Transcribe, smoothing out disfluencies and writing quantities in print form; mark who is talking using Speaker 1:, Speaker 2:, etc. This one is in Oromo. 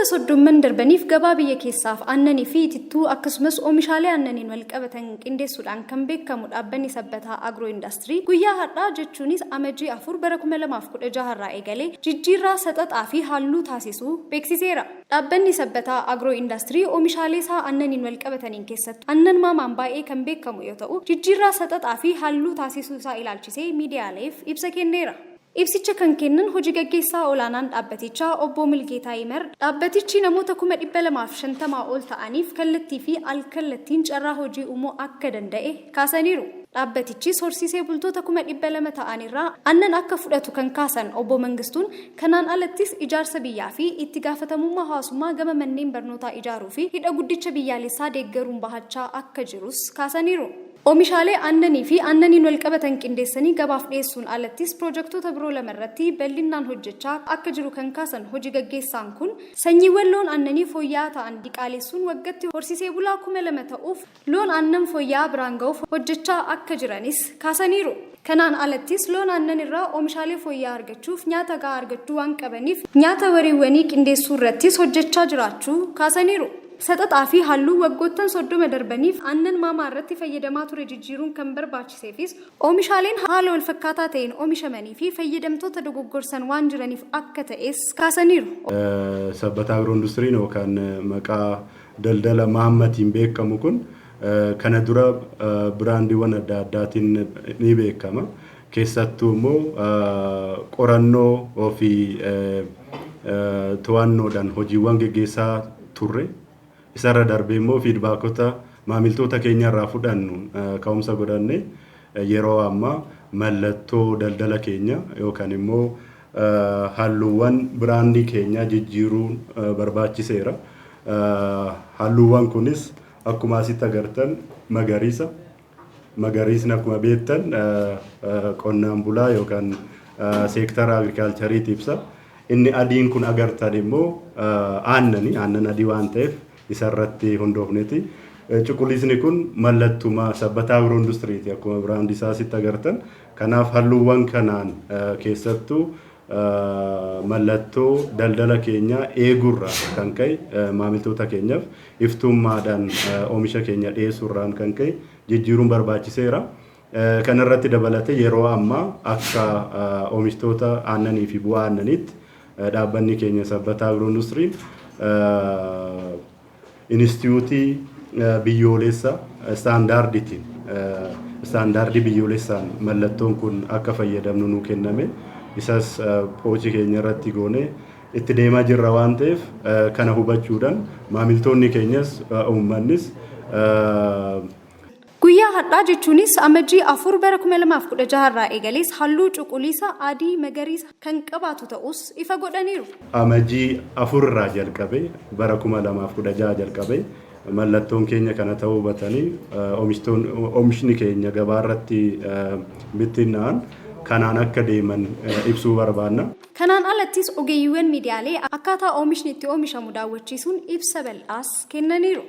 Speaker 1: Oomishtoota soddomman darbaniif gabaa biyya keessaaf aannanii fi itittuu akkasumas oomishaalee aannaniin wal qabatan qindeessuudhaan kan beekamu dhaabbanni sabbataa agiroo indaastirii guyyaa har'aa jechuunis amajjii 4 bara 2016 irraa eegalee jijjiirraa saxaxaa fi halluu taasisuu beeksiseera. Dhaabbanni sabbataa agiroo indaastirii oomishaalee isaa aannaniin wal qabataniin keessatti aannan maamaan baay'ee kan beekamu yoo ta'u jijjiirraa saxaxaa fi halluu taasisuu isaa ilaalchisee miidiyaaleef ibsa kenneera. Ibsicha kan kennan hojii gaggeessaa olaanaan dhaabbatichaa obbo Milgeetaa Yimar dhaabbatichi namoota 250 ol ta'aniif kallattii fi alkallattiin carraa hojii uumuu akka danda'e kaasaniiru. Dhaabbatichis horsiisee bultoota 200 ta'anirraa aannan akka fudhatu kan kaasan obbo Mangistuun kanaan alattis ijaarsa biyyaa fi itti gaafatamummaa hawaasummaa gama manneen barnootaa ijaaruu fi hidha guddicha biyyaalessaa deeggaruun bahachaa akka jirus kaasaniiru. Oomishaalee aannanii fi aannaniin wal qabatan qindeessanii gabaaf dhiyeessuun alattis piroojektota biroo lamarratti bal'inaan hojjechaa akka jiru kan kaasan hojii gaggeessaan kun sanyiiwwan loon aannanii fooyya'aa ta'an diqaalessuun waggaatti horsiisee bulaa 2,000 ta'uuf loon aannan fooyya'aa biraan ga'uuf hojjechaa akka jiranis kaasaniiru. Kanaan alattis loon aannan irraa oomishaalee fooyya'aa argachuuf nyaata gahaa argachuu waan qabaniif nyaata wariiwwanii qindeessuu irrattis hojjechaa jiraachuu kaasaniiru. Saxaxaa fi halluu waggoottan 30 darbaniif aannan maamaa irratti fayyadamaa ture jijjiiruun kan barbaachiseefis oomishaaleen haala wal fakkaataa ta'een oomishamanii fi fayyadamtoota dogoggorsan waan jiraniif akka ta'es kaasaniiru.
Speaker 2: Sabbataa agiroo industiriin yookaan maqaa daldala Mahammatiin beekamu kun kana dura biraandiiwwan adda addaatiin ni beekama. Keessattuu immoo qorannoo fi to'annoodhaan hojiiwwan gaggeessaa turre. Isarra darbee immoo fiidbaakota maamiltoota keenya irraa fudhannu ka'umsa godhanne yeroo ammaa mallattoo daldala keenya yookaan immoo halluuwwan biraandii keenya jijjiiruun barbaachiseera. Halluuwwan kunis akkuma asitti agartan magariisa. Magariisni akkuma beektan qonnaan bulaa yookaan seektara agriikaalchariitti ibsa. Inni adiin kun agartan immoo aannan adii waan ta'eef isarratti hundoofneeti. Cuquliisni kun mallattuma sabbataa agiroo industiriiti akkuma biraandii isaa asitti agartan. Kanaaf halluuwwan kanaan keessattuu mallattoo daldala keenya eegurraa kan ka'e maamiltoota keenyaaf iftuummaadhaan oomisha keenya dhiyeessuurraan kan ka'e jijjiiruun barbaachiseera. Kanarratti dabalatee yeroo ammaa akka oomishtoota aannanii fi bu'aa aannaniitti dhaabbanni keenya sabbataa agiroo industiriin Instituutii biyyoolessa istaandaardii biyyoolessaan mallattoon kun akka fayyadamnu nu kenname isas poochi keenya irratti goone itti deemaa jirra waan ta'eef kana hubachuudhaan maamiltoonni keenyas uummannis
Speaker 1: Guyyaa har'aa jechuunis amajjii 4 bara 2016 irraa eegalees halluu cuquliisa adii magariisa kan qabaatu ta'us ifa godhaniiru.
Speaker 2: Amajjii 4 irraa jalqabee bara 2016 jalqabee mallattoon keenya kana ta'uu hubatanii oomishni keenya gabaa irratti bittinna'an kanaan akka deeman ibsuu barbaanna.
Speaker 1: Kanaan alattis ogeeyyiiwwan miidiyaalee akkaataa oomishni itti oomishamu daawwachiisuun ibsa bal'aas kennaniiru.